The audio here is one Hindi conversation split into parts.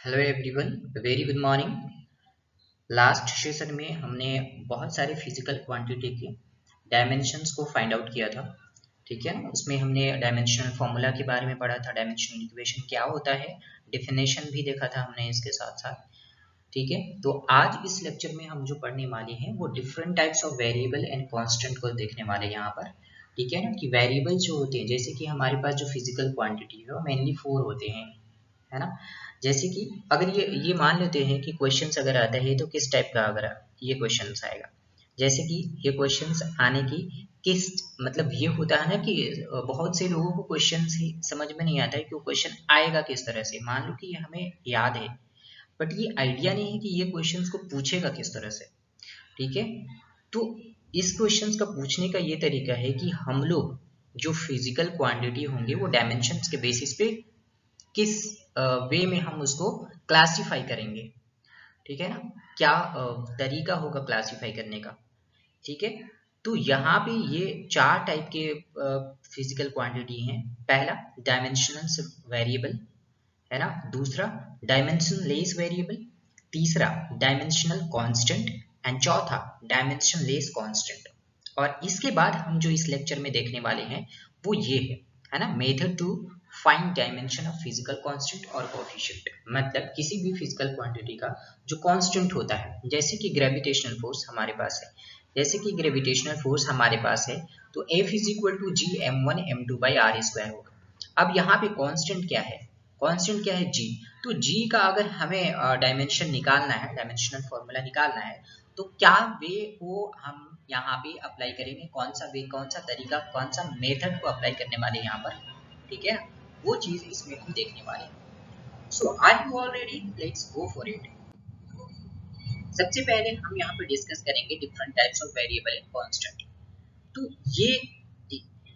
Hello everyone, very good morning. Last session में हमने बहुत सारे फिजिकल क्वांटिटी के डायमेंशंस को फाइंड आउट किया था। ठीक है ना, उसमें हमने डायमेंशनल फॉर्मूला के बारे में पढ़ा था, डायमेंशनल इक्वेशन क्या होता है, डेफिनेशन भी देखा था हमने इसके साथ साथ। ठीक है, तो आज इस लेक्चर में हम जो पढ़ने वाले हैं वो different types of variable and constant को देखने वाले हैं यहाँ पर। ठीक है ना, कि वेरिएबल जो होते हैं, जैसे कि हमारे पास जो फिजिकल क्वांटिटी है वो मेनली 4 होते हैं, है ना। जैसे कि अगर ये मान लेते हैं कि क्वेश्चंस अगर आता है तो किस टाइप का अगर ये क्वेश्चंस आएगा, जैसे कि ये क्वेश्चंस आने की किस मतलब ये होता है ना कि बहुत से लोगों को क्वेश्चंस ही समझ में नहीं आता है कि वो क्वेश्चन आएगा किस तरह से। मान लो कि ये हमें याद है बट ये आइडिया नहीं है कि ये क्वेश्चंस को पूछेगा किस तरह से। ठीक है, तो इस क्वेश्चंस का पूछने का ये तरीका है कि हम लोग जो फिजिकल क्वांटिटी होंगे वो डायमेंशंस के बेसिस पे किस वे में हम उसको क्लासिफाई करेंगे। ठीक है ना, क्या तरीका होगा क्लासिफाई करने का। ठीक है, तो यहाँ पे ये 4 टाइप के फिजिकल क्वांटिटी हैं। पहला डायमेंशनल वेरिएबल, है ना। दूसरा डायमेंशनलेस वेरिएबल, तीसरा डायमेंशनल कांस्टेंट एंड चौथा डायमेंशनलेस कांस्टेंट। और इसके बाद हम जो इस लेक्चर में देखने वाले हैं वो ये है ना, method to find dimension of physical constant और कोएफिशिएंट। मतलब किसी भी फिजिकल क्वांटिटी का जो कांस्टेंट होता है, जैसे कि ग्रेविटेशनल फोर्स हमारे पास है, जैसे कि ग्रेविटेशनल फोर्स हमारे पास है तो F is equal to G m1 m2 by r square होगा। अब यहाँ पे कांस्टेंट क्या है, कांस्टेंट क्या है, g। तो g का अगर हमें डायमेंशन निकालना है, डायमेंशनल फॉर्मूला निकालना है, तो क्या वे को हम यहाँ पे अप्लाई करेंगे, कौन सा वे, कौन सा तरीका, कौन सा मेथड को अप्लाई करने वाले हैं यहाँ पर। ठीक है, वो चीज इसमें हम देखने वाले हैं। So are you all ready, let's go for it. सबसे पहले हम यहाँ पे डिस्कस करेंगे different types of variable and constant. तो ये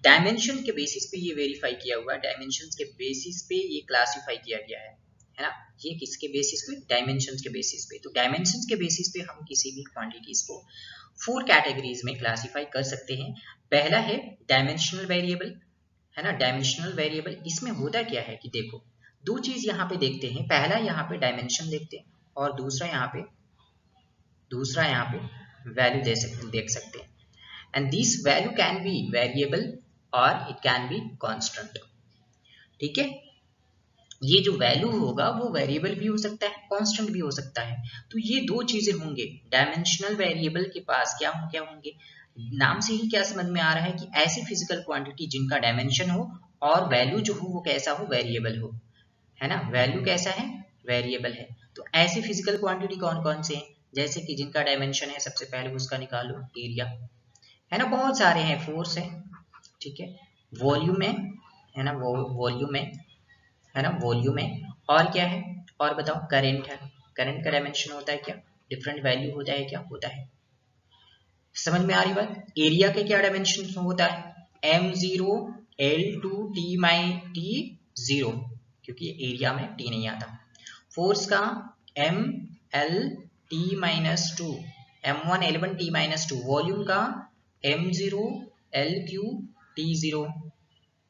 डायमेंशन के बेसिस पे ये वेरीफाई किया हुआ है, डायमेंशन के बेसिस पे ये क्लासिफाई किया गया है ना। ये किसके बेसिस पे, डायमेंशन के बेसिस पे। तो डायमेंशन के बेसिस पे हम किसी भी क्वांटिटीज को 4 कैटेगरीज में क्लासिफाई कर सकते हैं। पहला है डायमेंशनल वेरिएबल, है ना। डायमेंशनल वेरिएबल इसमें होता क्या है कि देखो, दो चीज यहाँ पे देखते हैं। पहला यहाँ पे डायमेंशन देखते हैं और दूसरा यहाँ पे वैल्यू देख सकते हैं। And this value can be variable और इट कैन बी कांस्टेंट। ठीक है, ये जो वैल्यू होगा वो वेरिएबल भी हो सकता है, कांस्टेंट भी हो सकता है। तो ये दो चीजें होंगे डायमेंशनल वेरिएबल के पास। क्या होंगे, नाम से ही क्या समझ में आ रहा है कि ऐसी फिजिकल क्वांटिटी जिनका डायमेंशन हो और वैल्यू जो हो वो कैसा हो, वेरिएबल हो, है ना। वैल्यू कैसा है, वेरिएबल है। तो ऐसे फिजिकल क्वांटिटी कौन कौन से हैं, जैसे कि जिनका डायमेंशन है, सबसे पहले उसका निकालो, एरिया, है ना। बहुत सारे हैं, फोर्स है, ठीक है, वॉल्यूम है ना, वो वॉल्यूम है ना, वॉल्यूम है। और क्या है, और बताओ, करंट है। करंट का डायमेंशन होता है क्या, डिफरेंट वैल्यू होता है क्या, होता है। समझ में आ रही बात। एरिया के क्या डायमेंशन होता है, m0 l2 t0, क्योंकि एरिया में t नहीं आता। फोर्स का ml(t-2), m1 l1 t-2। Volume का m0 l3 t0।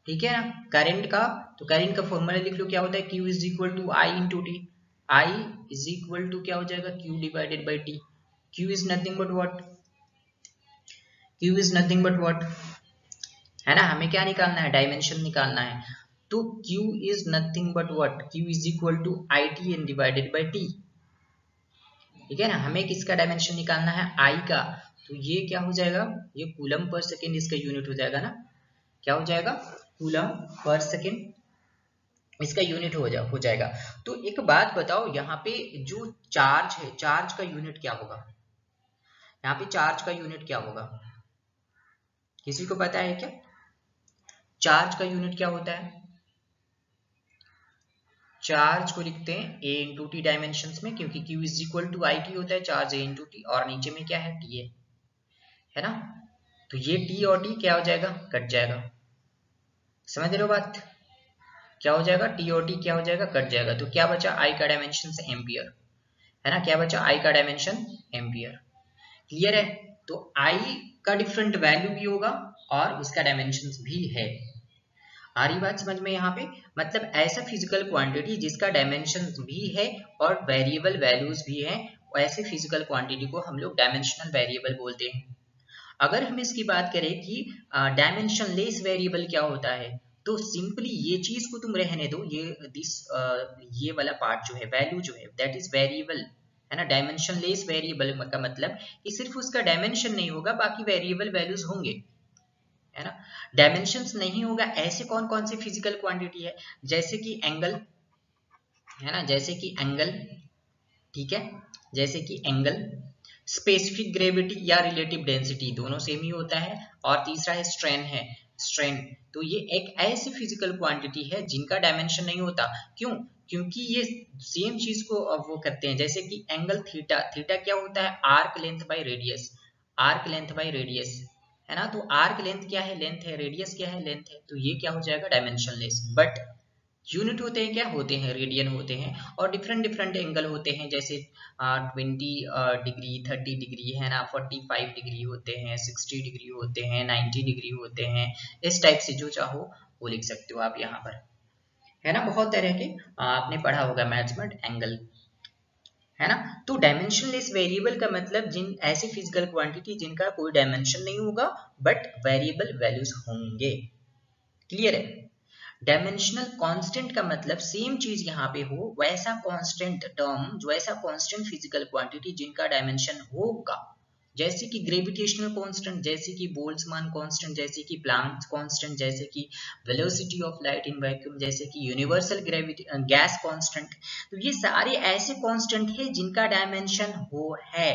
ठीक है ना। करंट का, तो करंट का फॉर्मूला लिख लो, क्या होता है, q is equal to I into T. I is equal to क्या हो जाएगा, q divided by T. q is nothing but what, q is nothing but what, है ना। हमें क्या निकालना है, डायमेंशन निकालना है। तो q is nothing but what, q is equal to I T N divided by T. ठीक है ना, हमें किसका डायमेंशन निकालना है, आई का। तो ये क्या हो जाएगा, ये कूलम पर सेकेंड इसका यूनिट हो जाएगा ना। क्या हो जाएगा, कूलम पर सेकेंड इसका यूनिट हो जाएगा। तो एक बात बताओ, यहाँ पे जो चार्ज है, चार्ज का यूनिट क्या होगा, यहाँ पे चार्ज का यूनिट क्या होगा, किसी को पता है क्या, चार्ज का यूनिट क्या होता है। चार्ज को लिखते हैं a इंटू टी डायमेंशन में, क्योंकि q is equal to I T होता है, चार्ज a इंटू टी, और नीचे में क्या है, t है ना। तो ये t और t क्या हो जाएगा, कट जाएगा। समझ रहे हो बात, क्या हो जाएगा, t और t क्या हो जाएगा, कट जाएगा। तो क्या बचा, i का डायमेंशन से एम्पियर, है ना। क्या बचा, i का डायमेंशन एम्पियर। क्लियर है। तो i का डिफरेंट वैल्यू भी होगा और इसका डायमेंशन भी है। आ रही बात समझ में यहाँ पे? मतलब ऐसा फिजिकल क्वांटिटी जिसका डायमेंशन भी है और वेरिएबल वैल्यूज भी है, ऐसे फिजिकल क्वांटिटी को हम लोग डायमेंशनल वेरिएबल बोलते हैं। अगर हम इसकी बात करें कि डायमेंशन लेस वेरिएबल क्या होता है, तो सिंपली ये चीज को तुम रहने दो, ये वाला पार्ट जो है, वैल्यू जो है, दैट इज वेरिएबल, है ना। डायमेंशन लेस वेरिएबल का मतलब कि सिर्फ उसका डायमेंशन नहीं होगा, बाकी वेरिएबल वैल्यूज होंगे, है ना। डायमेंशंस नहीं होगा ऐसे कौन कौन से फिजिकल क्वांटिटी है, जैसे कि एंगल, है ना, जैसे कि एंगल, ठीक है, जैसे कि एंगल, स्पेसिफिक ग्रेविटी या रिलेटिव डेंसिटी, दोनों सेम ही होता है, और तीसरा है स्ट्रेन। तो ये एक ऐसी फिजिकल क्वांटिटी है जिनका डायमेंशन नहीं होता। क्यों? क्योंकि ये सेम चीज को वो करते हैं, जैसे कि एंगल थीटा, थीटा क्या होता है, arc length by radius, arc length by radius, है ना। तो आर्क लेंथ क्या है, लेंथ है, रेडियस क्या है, लेंथ है, तो ये क्या हो जाएगा, डायमेंशनलेस। बट यूनिट होते हैं क्या, होते हैं रेडियन होते हैं, और डिफरेंट डिफरेंट एंगल होते हैं, जैसे 20 डिग्री, 30 डिग्री, है ना, 45 डिग्री होते हैं, 60 डिग्री होते हैं, 90 डिग्री होते हैं। इस टाइप से जो चाहो वो लिख सकते हो आप यहाँ पर, है ना। बहुत तरह के आपने पढ़ा होगा मैथ्स में एंगल, है ना। तो डायमेंशनलेस वेरिएबल का मतलब जिन ऐसी फिजिकल क्वांटिटी जिनका कोई डायमेंशन नहीं होगा बट वेरिएबल वैल्यूज होंगे। क्लियर है? डायमेंशनल कांस्टेंट का मतलब सेम चीज यहाँ पे हो, वैसा कांस्टेंट टर्म, जो ऐसा कांस्टेंट फिजिकल क्वांटिटी जिनका डायमेंशन होगा, जैसे कि ग्रेविटेशनल कांस्टेंट, जैसे कि बोल्ट्जमान कांस्टेंट, जैसे कि प्लैंक कांस्टेंट, जैसे कि velocity of light in vacuum, जैसे कि यूनिवर्सल ग्रेविटी गैस कांस्टेंट। तो ये सारे ऐसे कांस्टेंट है जिनका डायमेंशन हो है।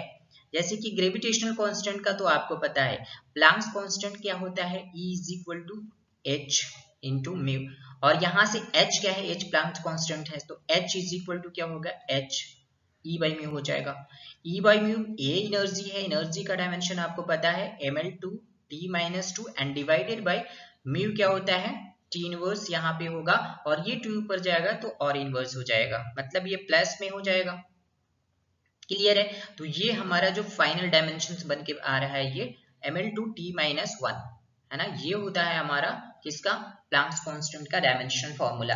जैसे कि ग्रेविटेशनल कांस्टेंट का तो आपको पता है, प्लैंक कांस्टेंट क्या होता है, E is equal to H into mu, और यहां से h क्या है, h प्लैंक कांस्टेंट है, तो h इज इक्वल टू क्या होगा, h E बाई म्यू हो जाएगा। E by mu A energy है, एनर्जी का डायमेंशन आपको पता है ml2 t-2 and divided by mu क्या होता है, t इनवर्स यहाँ पे होगा, और ये 2 ऊपर जाएगा तो और इनवर्स हो जाएगा, मतलब ये प्लस में हो जाएगा। क्लियर है? तो ये हमारा जो फाइनल डायमेंशन बन के आ रहा है, ये ml2 t-1, है ना, ये होता है हमारा किसका, प्लैंक कांस्टेंट का डायमेंशनल फॉर्मूला।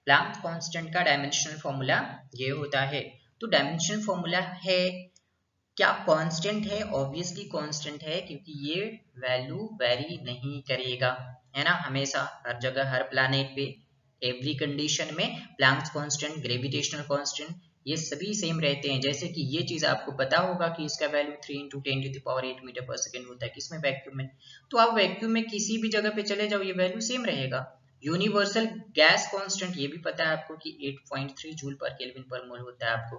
प्लैंक कांस्टेंट का डायमेंशनल फॉर्मूला ये होता है। तो डायमेंशनल फॉर्मूला है क्या, कांस्टेंट है, ऑब्वियसली कांस्टेंट है, क्योंकि ये वैल्यू वेरी नहीं करेगा, है ना, हमेशा हर जगह हर प्लैनेट पे एवरी कंडीशन में प्लैंक कांस्टेंट, ग्रेविटेशनल कांस्टेंट ये सभी सेम रहते हैं। जैसे कि ये चीज आपको पता होगा कि इसका वैल्यू 3 × 10⁸ मीटर पर सेकेंड होता है, किसमें, वैक्यूम में। तो आप वैक्यूम में किसी भी जगह पे चले जाओ, ये वैल्यू सेम रहेगा। यूनिवर्सल गैस कांस्टेंट ये भी पता है आपको कि 8.3 जूल पर केल्विन पर मोल होता है आपको,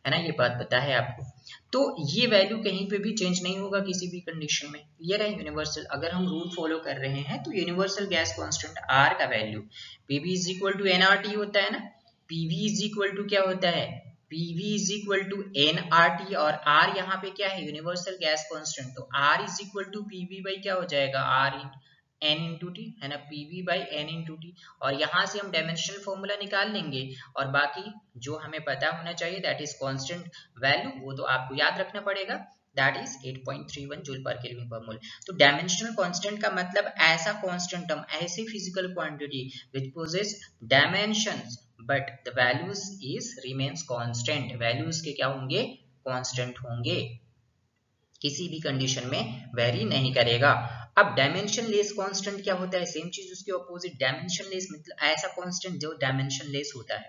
है ना, ये बात पता है आपको। तो ये वैल्यू कहीं पे भी चेंज नहीं होगा किसी भी कंडीशन में। क्लियर है? यूनिवर्सल, अगर हम रूल फॉलो कर रहे हैं तो यूनिवर्सल गैस कांस्टेंट R का value PV is equal to nRT होता है ना। PV इज इक्वल टू क्या होता है, PV is equal to nRT, और R यहाँ पे क्या है, यूनिवर्सल गैस कांस्टेंट, तो R is equal to PV by क्या हो जाएगा, R n इंटू टी, है ना, PV by n into T, और यहाँ से हम डायमेंशनल फॉर्मूला निकाल लेंगे, और बाकी जो हमें पता होना चाहिए दैट इज कांस्टेंट वैल्यू, वो तो आपको याद रखना पड़ेगा, that is 8.31 joule per kelvin per mole. तो डायमेंशनल कांस्टेंट का मतलब ऐसा कांस्टेंट टर्म, ऐसी physical quantity which possesses dimensions but the values is remains constant, values के क्या होंगे, कांस्टेंट होंगे, किसी भी कंडीशन में वेरी नहीं करेगा। अब डायमेंशन लेस कांस्टेंट क्या होता है, सेम चीज उसके ऑपोजिट, डायमेंशन लेस मतलब ऐसा कांस्टेंट जो डायमेंशन लेस होता है,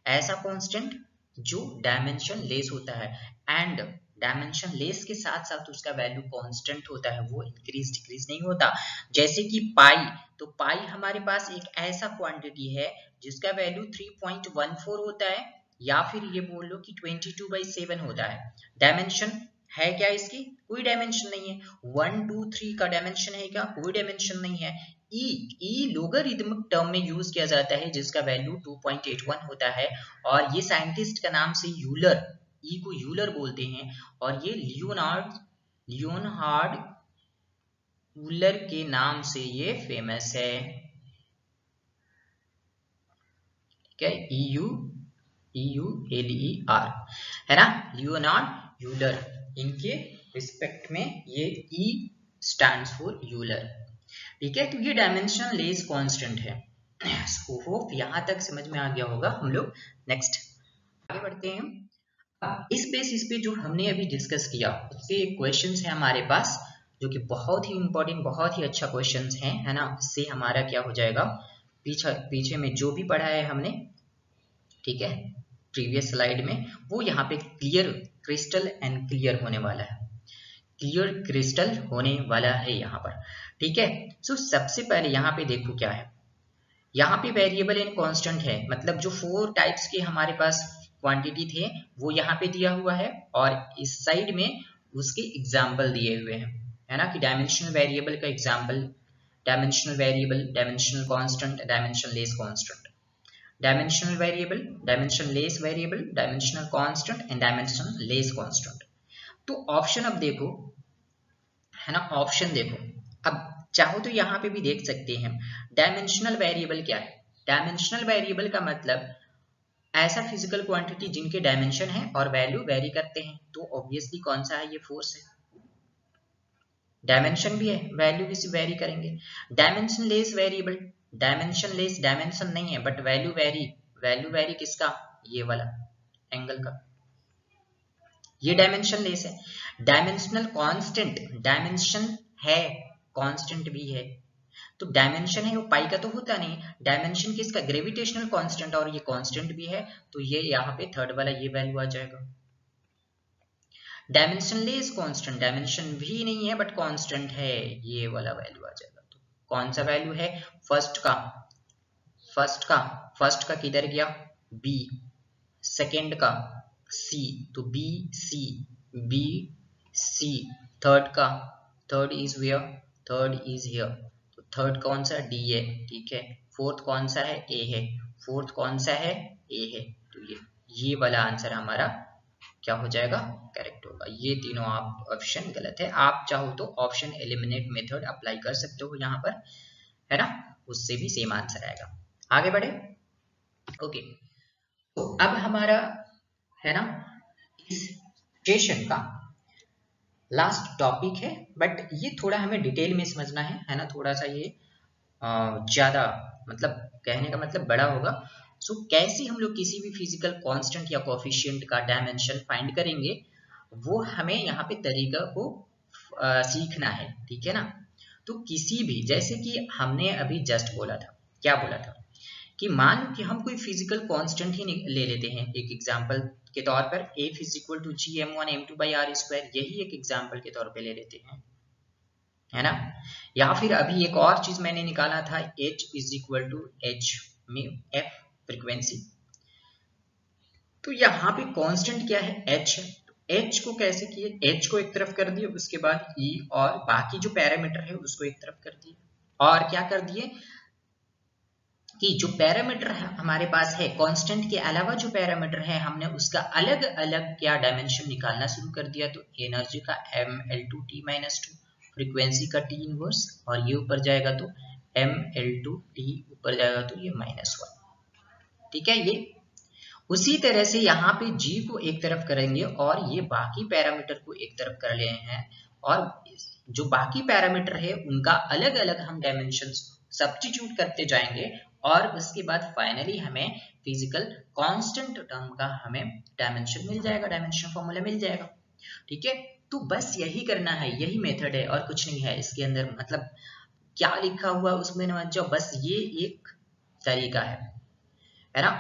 ऐसा कांस्टेंट जो डायमेंशन लेस होता है, एंड डायमेंशन लेस के साथ साथ उसका वैल्यू कांस्टेंट होता है, वो इंक्रीज डिक्रीज नहीं होता। जैसे कि पाई, तो पाई हमारे पास एक ऐसा क्वांटिटी है जिसका वैल्यू 3.14 होता है, या फिर ये बोल लो कि 22/7 होता है। डायमेंशन है क्या इसकी, कोई डायमेंशन नहीं है। 1 2 3 का डायमेंशन है क्या, कोई डायमेंशन नहीं है। ई लोगरिथमिक टर्म में यूज किया जाता है जिसका वैल्यू 2.81 होता है, और ये साइंटिस्ट का नाम से यूलर, ई को यूलर बोलते हैं, और ये लियोनार्ड यूलर के नाम से ये फेमस है। क्या, EULER, है ना, लियोनार्ड यूलर, इनके रिस्पेक्ट में ये E स्टैंड्स फॉर यूलर, ठीक है, तो ये डायमेंशन लेस कांस्टेंट है। होप यहाँ तक समझ में आ गया होगा। हम लोग नेक्स्ट आगे बढ़ते हैं। इस बेसिस पे जो हमने अभी डिस्कस किया उस पे क्वेश्चन है हमारे पास, जो कि बहुत ही इंपॉर्टेंट, बहुत ही अच्छा क्वेश्चन है ना। इससे हमारा क्या हो जाएगा, पीछे में जो भी पढ़ा है हमने, ठीक है, प्रीवियस स्लाइड में, वो यहाँ पे क्लियर क्रिस्टल एंड क्लियर होने वाला है, क्लियर क्रिस्टल होने वाला है यहाँ पर। ठीक है, सो सबसे पहले यहाँ पे देखो क्या है, यहाँ पे वेरिएबल एंड कांस्टेंट है, मतलब जो 4 टाइप्स के हमारे पास क्वांटिटी थे वो यहाँ पे दिया हुआ है, और इस साइड में उसके एग्जाम्पल दिए हुए हैं, है ना, कि डायमेंशनल वेरिएबल का example, dimensional variable, dimensional constant, dimension less constant, dimensional variable, dimension less variable, dimensional constant and dimension less constant. तो ऑप्शन अब देखो, है ना, ऑप्शन देखो, अब चाहो तो यहाँ पे भी देख सकते हैं। डायमेंशनल वेरिएबल क्या है, डायमेंशनल वेरिएबल का मतलब ऐसा फिजिकल क्वांटिटी जिनके डायमेंशन है और वैल्यू वेरी करते हैं। तो ऑब्वियसली कौन सा है, ये फोर्स है, डायमेंशन भी है, वैल्यू भी वेरी करेंगे। Dimension less variable, dimension less, dimension नहीं है but value very, value very किसका, ये वाला एंगल का, ये डायमेंशन लेस है। डायमेंशनल कांस्टेंट, डायमेंशन है, कांस्टेंट भी है, तो डायमेंशन है वो पाई का तो होता नहीं, डायमेंशन किसका, ग्रेविटेशनल कांस्टेंट, और ये कांस्टेंट भी है, तो ये यहाँ पे थर्ड वाला ये वैल्यू आ जाएगा। डायमेंशन लेस कांस्टेंट, डायमेंशन भी नहीं है बट कांस्टेंट है, ये वाला वैल्यू आ जाएगा। तो कौन सा वैल्यू है, फर्स्ट का, फर्स्ट का किधर गया, बी, सेकेंड का सी, तो B C, B C, third का, third is where, third is here, तो थर्ड कौन सा, डी है, ठीक है। फोर्थ कौन सा है, ए है, फोर्थ कौन सा है, ए है, तो ये वाला आंसर हमारा क्या हो जाएगा, करेक्ट होगा। ये तीनों आप ऑप्शन गलत है, आप चाहो तो ऑप्शन एलिमिनेट मेथड अप्लाई कर सकते हो यहाँ पर, है ना, उससे भी सेम आंसर आएगा। आगे बढ़े, ओके। तो अब हमारा, है ना, इस सेशन का लास्ट टॉपिक है, बट ये थोड़ा हमें डिटेल में समझना है ना, थोड़ा सा ये ज्यादा, मतलब कहने का मतलब बड़ा होगा। सो कैसे हम लोग किसी भी फिजिकल कांस्टेंट या कोफिशिएंट का डायमेंशन फाइंड करेंगे, वो हमें यहाँ पे तरीका को सीखना है, ठीक है ना। तो किसी भी, जैसे कि हमने अभी जस्ट बोला था, क्या बोला था, कि मान कि हम कोई फिजिकल कांस्टेंट ही ले लेते हैं, एक एग्जांपल के तौर पर F is equal to gm1m2/r², यही एक एग्जांपल के तौर पे ले लेते हैं, है ना। या फिर अभी एक और चीज मैंने निकाला था, H is equal to h में f फ्रीक्वेंसी, तो यहाँ पे कांस्टेंट क्या है, h, h को कैसे किए, h को एक तरफ कर दिए, उसके बाद E और बाकी जो पैरामीटर है उसको एक तरफ कर दिए, और क्या कर दिए कि जो पैरामीटर हमारे पास है कांस्टेंट के अलावा, जो पैरामीटर है हमने उसका अलग अलग क्या डायमेंशन निकालना शुरू कर दिया। तो एनर्जी का mL2T-2, फ्रीक्वेंसी का T इनवर्स, और ये ऊपर जाएगा तो mL2T ऊपर जाएगा तो ये -1, ठीक है। ये उसी तरह से यहाँ पे G को एक तरफ करेंगे और ये बाकी पैरामीटर को एक तरफ कर ले हैं, और जो बाकी पैरामीटर है उनका अलग अलग हम डायमेंशन सब्स्टिट्यूट करते जाएंगे, और उसके बाद फाइनली हमें फिजिकल कांस्टेंट टर्म का हमें डायमेंशन मिल जाएगा, डायमेंशन फॉर्मूला मिल जाएगा, ठीक है। तो बस यही करना है, यही मेथड है और कुछ नहीं है इसके अंदर, मतलब क्या लिखा हुआ उसमें न जाओ, बस ये एक तरीका है ना।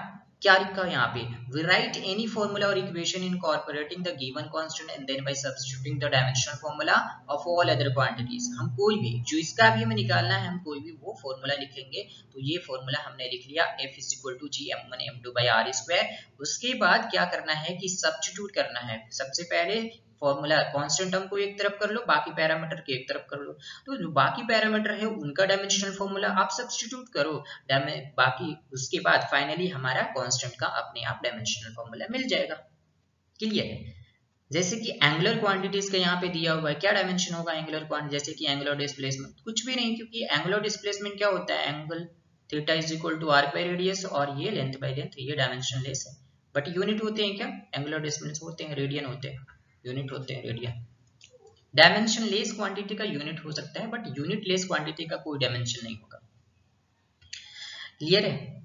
क्या लिखा है यहाँ पे, we write any formula or equation incorporating the given constant and then by substituting the dimensional formula of all other quantities। हम कोई भी, जो इसका भी हमें निकालना है, हम कोई भी वो फॉर्मूला लिखेंगे। तो ये फॉर्मूला हमने लिख लिया, F is equal to gm1m2/r²। उसके बाद क्या करना है कि सब्स्टिट्यूट करना है, सबसे पहले फॉर्मूला कांस्टेंट टर्म को एक तरफ कर लो, बाकी पैरामीटर के एक तरफ कर लो, तो जो बाकी पैरामीटर है उनका डायमेंशनल फॉर्मूला आप सब्स्टिट्यूट करो, बाकी उसके बाद फाइनली हमारा कांस्टेंट का अपने आप डायमेंशनल फॉर्मूला मिल जाएगा। क्लियर है। जैसे कि एंगुलर क्वांटिटीज का यहाँ पे दिया हुआ है, क्या डायमेंशन होगा एंगुलर क्वांटिटी, जैसे कि एंगुलर डिस्प्लेसमेंट, कुछ भी नहीं, क्योंकि एंगुलर डिस्प्लेसमेंट क्या होता है, angle theta is equal to r by radius, और ये लेंथ बाय लेंथ, ये डायमेंशन लेस है। बट यूनिट होते हैं क्या, एंगुलर डिस्प्लेसमेंट होते हैं रेडियन होते हैं, यूनिट होते हैं रेडियन, डायमेंशन लेस क्वांटिटी का यूनिट हो सकता है, बट यूनिट लेस क्वांटिटी का कोई डायमेंशन नहीं होगा। क्लियर है?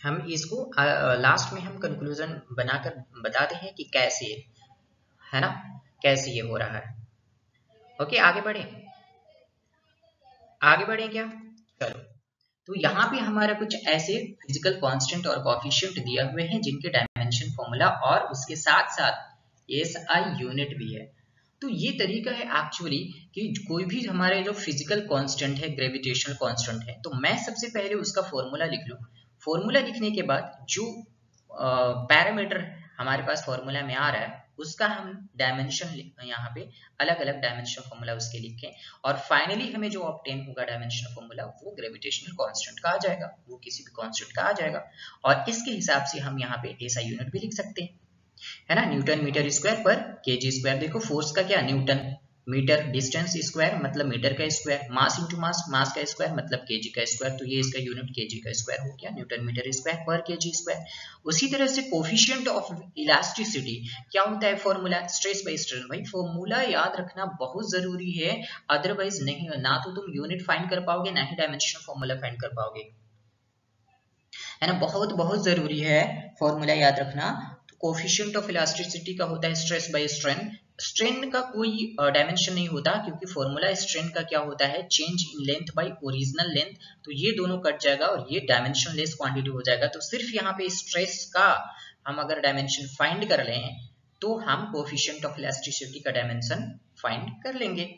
हम इसको लास्ट में हम कंक्लूजन बनाकर बताते हैं कि कैसे, है ना, कैसे ये हो रहा है। ओके, आगे बढ़े, आगे बढ़े क्या? चलो, तो यहाँ पे हमारा कुछ ऐसे फिजिकल कांस्टेंट और कोएफिशिएंट दिए हुए हैं जिनके डायमेंशन फॉर्मूला और उसके साथ साथ एसआई यूनिट भी है। तो ये तरीका है एक्चुअली कि कोई भी हमारे जो फिजिकल कांस्टेंट है, ग्रेविटेशनल कांस्टेंट है, तो मैं सबसे पहले उसका फॉर्मूला लिख लूँ। फॉर्मूला लिखने के बाद जो पैरामीटर हमारे पास फॉर्मूला में आ रहा है उसका हम डायमेंशन यहाँ पे अलग अलग डायमेंशन फॉर्मूला उसके लिखें, और फाइनली हमें जो ऑब्टेन होगा डायमेंशन फॉर्मूला वो ग्रेविटेशनल कांस्टेंट का आ जाएगा, वो किसी भी कांस्टेंट का आ जाएगा। और इसके हिसाब से हम यहाँ पे ऐसा यूनिट भी लिख सकते हैं, है ना, न्यूटन मीटर स्क्वायर पर केजी स्क्वायर। देखो फोर्स का क्या, न्यूटन, मीटर डिस्टेंस स्क्वायर मतलब मीटर का स्क्वायर, मास इंटू मास, मास का स्क्वायर मतलब केजी का स्क्वायर, तो ये इसका यूनिट केजी का स्क्वायर हो गया, न्यूटन मीटर स्क्वायर पर केजी स्क्वायर। उसी तरह से कोफिशिएंट ऑफ इलास्टिसिटी क्या होता है, फॉर्मूला स्ट्रेस बाय स्ट्रेन। भाई फॉर्मूला याद रखना बहुत जरूरी है, अदरवाइज नहीं, ना तो तुम यूनिट फाइंड कर पाओगे ना ही डायमेंशन फॉर्मूला फाइंड कर पाओगे, है ना, बहुत बहुत जरूरी है फॉर्मूला याद रखना। तो कोफिशिएंट ऑफ इलास्टिसिटी का होता है स्ट्रेस बाय स्ट्रेन। स्ट्रेन का कोई डायमेंशन नहीं होता, क्योंकि फॉर्मूला स्ट्रेन का क्या होता है, change in length bye original length, तो ये दोनों कट जाएगा और ये डायमेंशन लेस क्वांटिटी हो जाएगा। तो सिर्फ यहाँ पे स्ट्रेस का हम अगर डायमेंशन फाइंड कर लें तो हम कोफिशिएंट ऑफ इलास्टिसिटी का डायमेंशन फाइंड कर लेंगे।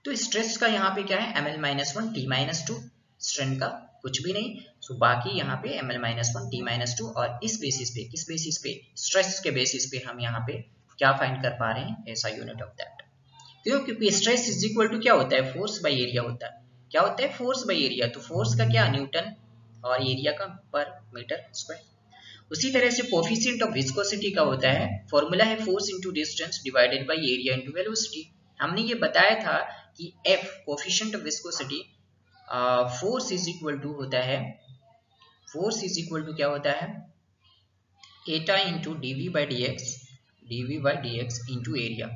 तो स्ट्रेस का यहाँ पे क्या है, ml-1 t-2, स्ट्रेन का कुछ भी नहीं, सो बाकी यहाँ पे ml-1 t-2, और इस बेसिस पे, किस बेसिस पे, स्ट्रेस के बेसिस पे हम यहाँ पे क्या फाइंड कर पा रहे हैं, ऐसा यूनिट ऑफ दैट। क्यों? क्योंकि स्ट्रेस इज इक्वल टू क्या होता है, फोर्स बाय एरिया होता है। क्या होता है, फोर्स बाय एरिया। तो फोर्स का क्या, न्यूटन, और एरिया का पर मीटर स्क्वायर। उसी तरह से कोफिशिएंट ऑफ विस्कोसिटी का होता है, फॉर्मूला है force into distance divided by area into velocity. हमने ये बताया था कि F coefficient of viscosity, force is equal to होता है, फोर्स इज इक्वल टू क्या होता है, eta into DV by D X into area.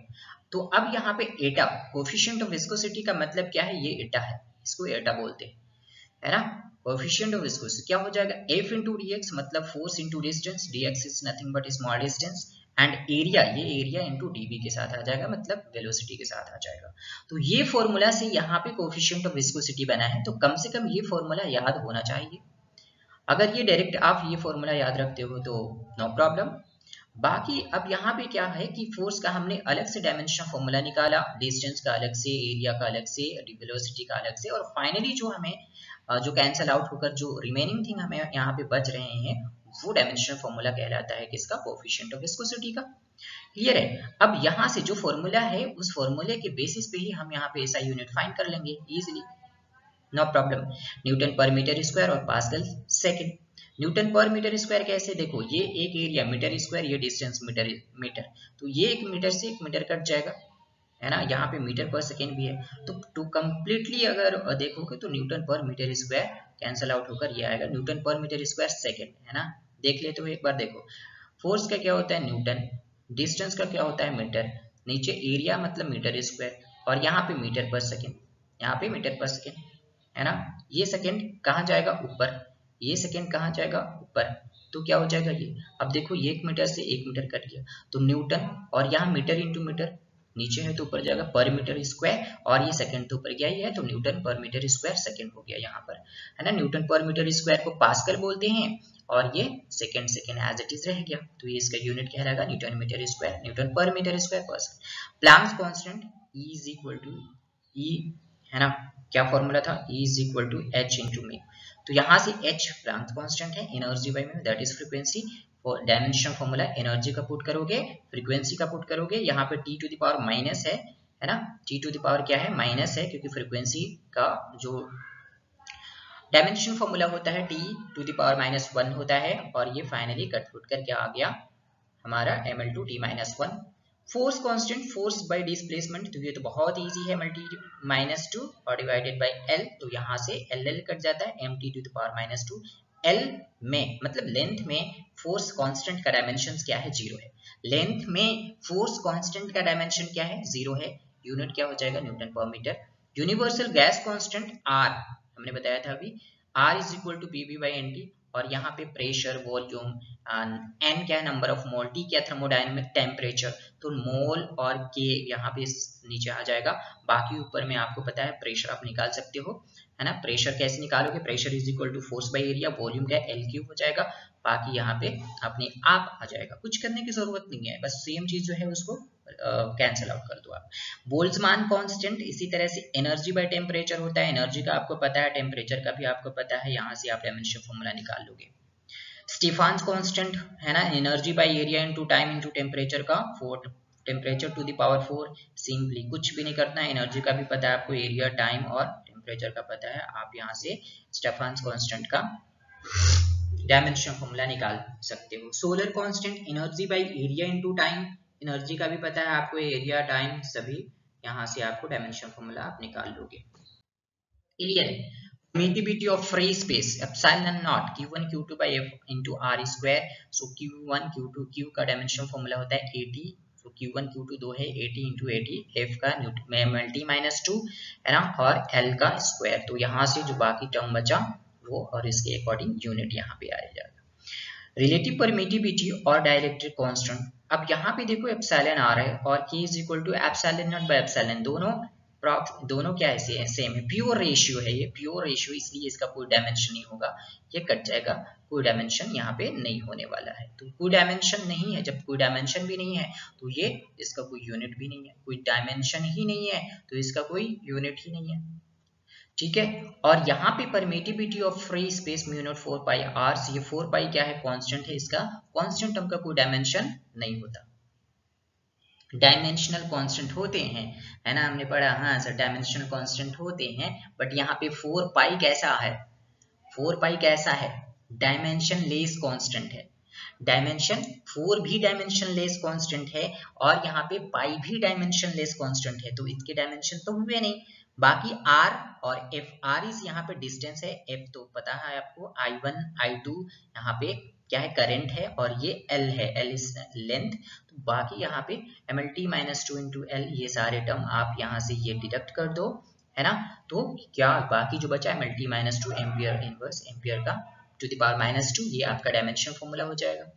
तो अब यहाँ पे एटा कोफिशिएंट ऑफ विस्कोसिटी का मतलब क्या है, ये एटा है, इसको एटा बोलते हैं, है ना। कोफिशिएंट ऑफ विस्कोसिटी क्या हो जाएगा, F इंटू डी एक्स मतलब force into distance, D x is nothing but small distance, and area, ये एरिया इंटू डीवी के साथ आ जाएगा, मतलब वेलोसिटी के साथ आ जाएगा। तो ये फॉर्मूला से यहाँ पे कोफिशिएंट ऑफ विस्कोसिटी बना है, तो कम से कम ये फॉर्मूला याद होना चाहिए। अगर ये डायरेक्ट आप ये फॉर्मूला याद रखते हो तो नो प्रॉब्लम। बाकी अब यहाँ पे क्या है कि फोर्स का हमने अलग से डायमेंशन फॉर्मूला निकाला, डिस्टेंस का अलग से, एरिया का अलग से, वेलोसिटी का अलग से, और फाइनली जो हमें जो कैंसल आउट होकर जो रिमेनिंग थिंग हमें यहाँ पे बच रहे हैं वो डायमेंशन फॉर्मूला कहलाता है, किसका, कोफिशिएंट ऑफ विस्कोसिटी का। क्लियर है? अब यहाँ से जो फॉर्मूला है उस फॉर्मूले के बेसिस पे ही हम यहाँ पे ऐसा यूनिट फाइंड कर लेंगे easily, no problem. Newton per metre square और pascal second. Newton per metre square कैसे, देखो ये एक एरिया मीटर स्क्वायर, ये डिस्टेंस मीटर, तो ये एक मीटर से एक मीटर कट जाएगा, है ना, यहाँ पे मीटर पर सेकेंड भी है, तो टू कम्प्लीटली अगर देखोगे तो Newton per metre square cancel out होकर ये आएगा Newton per metre square second, है ना। देख लेते हो एक बार, देखो फोर्स का क्या होता है न्यूटन, डिस्टेंस का क्या होता है मीटर, नीचे एरिया मतलब मीटर स्क्वायर, और यहाँ पे मीटर पर सेकेंड, यहाँ पे मीटर पर सेकेंड, है ना। ये सेकेंड कहाँ जाएगा, ऊपर, ये सेकेंड कहाँ जाएगा, ऊपर, तो क्या हो जाएगा ये, अब देखो ये एक मीटर से एक मीटर कट गया, तो न्यूटन, और यहाँ मीटर इंटू मीटर, नीचे है तो ऊपर जाएगा पर मीटर स्क्वायर, और ये सेकंड तो ऊपर गया ही है, तो Newton per metre square second हो गया यहाँ पर, है ना। न्यूटन पर मीटर स्क्वायर को पास्कल बोलते हैं, और ये सेकंड एज इट इज रह गया, तो ये इसका यूनिट कहलाएगा newton metre square, newton per metre square pascal. Planck's constant E is equal to E, है ना, क्या फॉर्मूला था, E is equal to H into mu. तो यहाँ से H प्लैंक्स कांस्टेंट है, energy by mu that is frequency, और डायमेंशन फॉर्मूला एनर्जी का पुट करोगे, फ्रीक्वेंसी का पुट करोगे, यहाँ पे t to the power minus है ना, t टू द पावर क्या है, माइनस है, क्योंकि फ्रीक्वेंसी का जो डायमेंशन फॉर्मूला होता है t टू द पावर -1 होता है, और ये फाइनली कट फुट करके आ गया हमारा ml2t-1। Force constant, force by displacement, तो ये तो बहुत इजी है, -2 और डिवाइडेड बाय l, तो यहाँ से l कट जाता है, mt to the power -2। L में मतलब लेंथ में फोर्स कांस्टेंट का डायमेंशन क्या है, 0 है। लेंथ में फोर्स कांस्टेंट का डायमेंशन क्या है, 0 है। यूनिट क्या हो जाएगा, newton per metre. Universal gas constant R हमने बताया था अभी, R is equal to PV by N T, और यहाँ पे प्रेशर, वॉल्यूम, एन क्या है नंबर ऑफ मोल, टी क्या थर्मोडायनेमिक टेम्परेचर, तो मोल और के यहाँ पे नीचे आ जाएगा। बाकी ऊपर में आपको पता है प्रेशर आप निकाल सकते हो, है ना। प्रेशर कैसे निकालोगे, pressure is equal to force by area, volume क्या एल क्यूब हो जाएगा। बाकी यहाँ पे अपने आप आ जाएगा, कुछ करने की जरूरत नहीं है, बस सेम चीज जो है उसको कैंसिल आउट कर दो आप। बोल्ट्जमान कांस्टेंट इसी तरह से एनर्जी बाय टेम्परेचर होता है, एनर्जी का आपको पता है, टेम्परेचर का भी आपको पता है, यहाँ से आप डायमेंशन फॉर्मूला निकाल लोगे। स्टीफान्स कांस्टेंट है ना, energy by area into time into temperature का 4 temperature to the power 4, simply कुछ भी नहीं करना है, एनर्जी का भी पता है आपको, एरिया, टाइम और टेम्परेचर का पता है, आप यहाँ से स्टीफान्स कांस्टेंट का डायमेंशन फॉर्मूला निकाल सकते हो। Solar constant energy by area into time, energy का भी पता है आपको, एरिया, टाइम सभी, यहाँ से आपको डायमेंशन फॉर्मूला आप निकाल लोगे। क्लियर है। Permittivity of free space epsilon naught q1 q2 by f into r square, so q1 q2 q का डायमेंशन फॉर्मूला होता है 80, so q1 q2 दो है 80 into 80, f का न्यूटन माइनस 2 है ना, और l का स्क्वायर, तो यहाँ से जो बाकी टर्म बचा वो और इसके अकॉर्डिंग यूनिट यहाँ पे आ जाएगा। रिलेटिव परमिटिविटी और डाइलेक्ट्रिक कांस्टेंट, अब यहाँ पे देखो एप्सिलॉन आ रहा है और k is equal to epsilon naught by epsilon, दोनों क्या है, सेम है, प्योर रेशियो है ये, प्योर रेशियो, इसलिए इसका कोई डायमेंशन नहीं होगा, ये कट जाएगा, कोई डायमेंशन यहाँ पे नहीं होने वाला है। तो कोई डायमेंशन नहीं है, जब कोई डायमेंशन भी नहीं है तो ये इसका कोई यूनिट भी नहीं है, कोई डायमेंशन ही नहीं है तो इसका कोई यूनिट ही नहीं है, ठीक है। और यहाँ पे permittivity of free space mu naught 4 pi R, ये 4 पाई क्या है, कांस्टेंट है, इसका कांस्टेंट टर्म का कोई डायमेंशन नहीं होता। डायमेंशनल कांस्टेंट होते हैं, है ना, हमने पढ़ा, हाँ सर डायमेंशनल कांस्टेंट होते हैं, बट यहाँ पे 4 पाई कैसा है, 4 पाई कैसा है, डायमेंशन लेस कांस्टेंट है। डायमेंशन 4 भी डायमेंशन लेस कांस्टेंट है और यहाँ पे पाई भी डायमेंशन लेस कांस्टेंट है, तो इसके डायमेंशन तो हुए नहीं। बाकी आर और एफ, आर इस यहाँ पे डिस्टेंस है, एफ तो पता है आपको, I1 I2 यहाँ पे क्या है, करंट है, और ये L है, L इज लेंथ, तो बाकी यहाँ पे MLT माइनस 2 इंटू एल, ये सारे टर्म आप यहाँ से ये डिडक्ट कर दो, है ना, तो क्या बाकी जो बचा MLT minus 2 ampere inverse ampere का टू द पावर माइनस 2, ये आपका डायमेंशन फॉर्मूला हो जाएगा।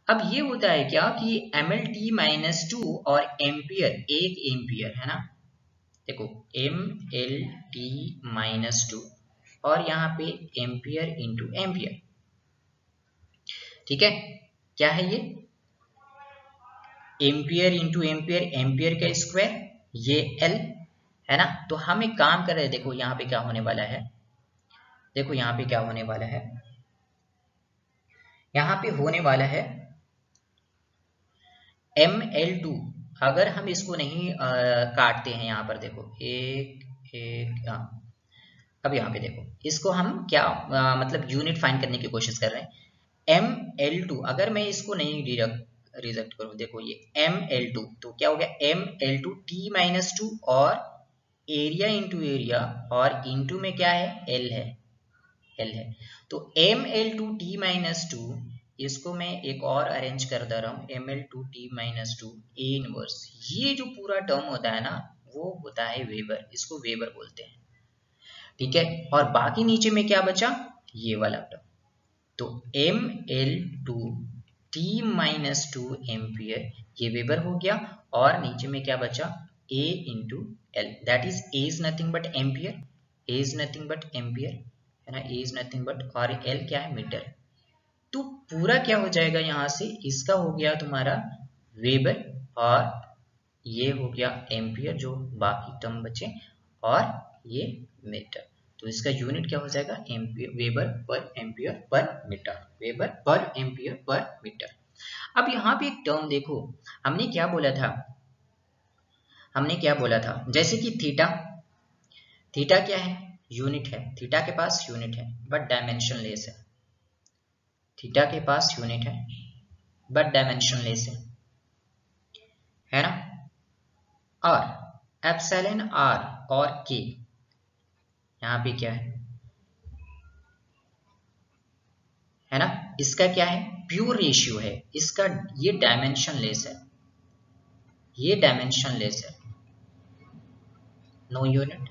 अब ये होता है क्या कि MLT माइनस 2 और एम्पियर, एक एम्पियर है ना, देखो MLT माइनस 2 और यहाँ पे एम्पियर इंटू एम्पियर, ठीक है, क्या है ये, एम्पियर इंटू एम्पियर, एम्पियर का स्क्वायर, ये L है ना। तो हम एक काम कर रहे हैं, देखो यहाँ पे क्या होने वाला है, देखो यहाँ पे क्या होने वाला है, यहाँ पे होने वाला है ML2, अगर हम इसको नहीं काटते हैं, यहाँ पर देखो एक एक, अब यहाँ पे देखो इसको हम क्या मतलब यूनिट फाइंड करने की कोशिश कर रहे हैं। ML2 अगर मैं इसको नहीं रिजेक्ट करूं, देखो ये ML2, तो क्या हो गया ML2 T माइनस 2 और एरिया इंटू एरिया और इंटू में क्या है, L है, L है, तो ML2 T माइनस 2, इसको मैं एक और अरेंज कर दे रहा हूँ, ML2 T minus 2 A inverse, ये जो पूरा टर्म होता है ना वो होता है वेबर, इसको वेबर बोलते हैं, ठीक है। और बाकी नीचे में क्या बचा, ये वाला टर्म, तो ML2 T माइनस 2 एम्पियर, ये वेबर हो गया, और नीचे में क्या बचा, A into L, that is A is nothing but ampere, A is nothing but ampere, है ना, A इज नथिंग बट, और L क्या है, मीटर। तो पूरा क्या हो जाएगा, यहाँ से इसका हो गया तुम्हारा वेबर और ये हो गया एम्पियर, जो बाकी टर्म बचे, और ये मीटर, तो इसका यूनिट क्या हो जाएगा, एम्पियर, वेबर पर एम्पियर पर मीटर, वेबर पर एम्पियर पर मीटर। अब यहाँ पे एक टर्म देखो, हमने क्या बोला था, हमने क्या बोला था, जैसे कि थीटा, थीटा क्या है, यूनिट है, थीटा के पास यूनिट है बट डायमेंशन लेस है, थीटा के पास यूनिट है बट डायमेंशन लेस है ना। और एप्सिलॉन आर और के, यहाँ पे क्या है ना, इसका क्या है, प्योर रेशियो है, इसका ये डायमेंशन लेस है, ये डायमेंशन लेस है, नो यूनिट,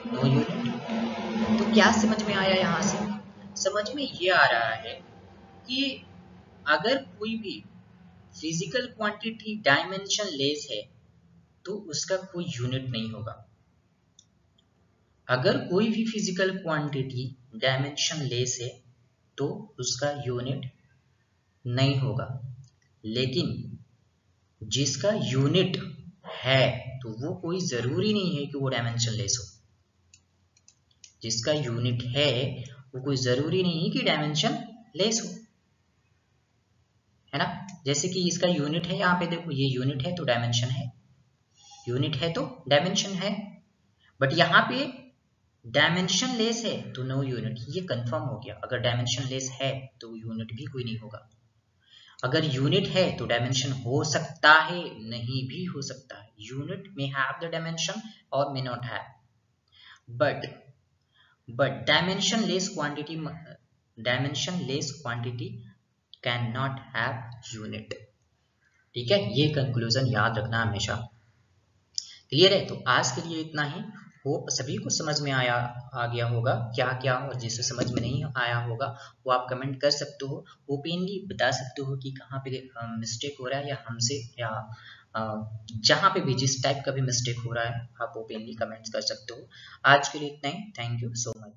नो यूनिट। तो क्या समझ में आया यहाँ से? समझ में ये आ रहा है कि अगर कोई भी फिजिकल क्वांटिटी डायमेंशन लेस है तो उसका कोई यूनिट नहीं होगा। अगर कोई भी फिजिकल क्वांटिटी डायमेंशन लेस है तो उसका यूनिट नहीं होगा। लेकिन जिसका यूनिट है तो वो कोई जरूरी नहीं है कि वो डायमेंशन लेस हो। जिसका यूनिट है वो कोई जरूरी नहीं है कि डायमेंशन लेस हो, है ना। जैसे कि इसका यूनिट है, यहाँ पे देखो ये यूनिट है तो डायमेंशन है, यूनिट है तो डायमेंशन है। बट यहाँ पे डायमेंशन लेस है तो नो यूनिट, ये कंफर्म हो गया। अगर डायमेंशन लेस है तो यूनिट भी कोई नहीं होगा। अगर यूनिट है तो डायमेंशन हो सकता है, नहीं भी हो सकता है। यूनिट में हैव द डायमेंशन और may not have, but dimension less quantity can not have unit. ठीक है, ये कंक्लूजन याद रखना हमेशा। क्लियर है? तो आज के लिए इतना ही। होप सभी को समझ में आ गया होगा क्या क्या, और जिसे समझ में नहीं आया होगा वो आप कमेंट कर सकते हो, ओपनली बता सकते हो कि कहाँ पे मिस्टेक हो रहा है, या हमसे, या जहाँ पे भी जिस टाइप का भी मिस्टेक हो रहा है आप ओपनली कमेंट्स कर सकते हो। आज के लिए इतना ही। Thank you so much.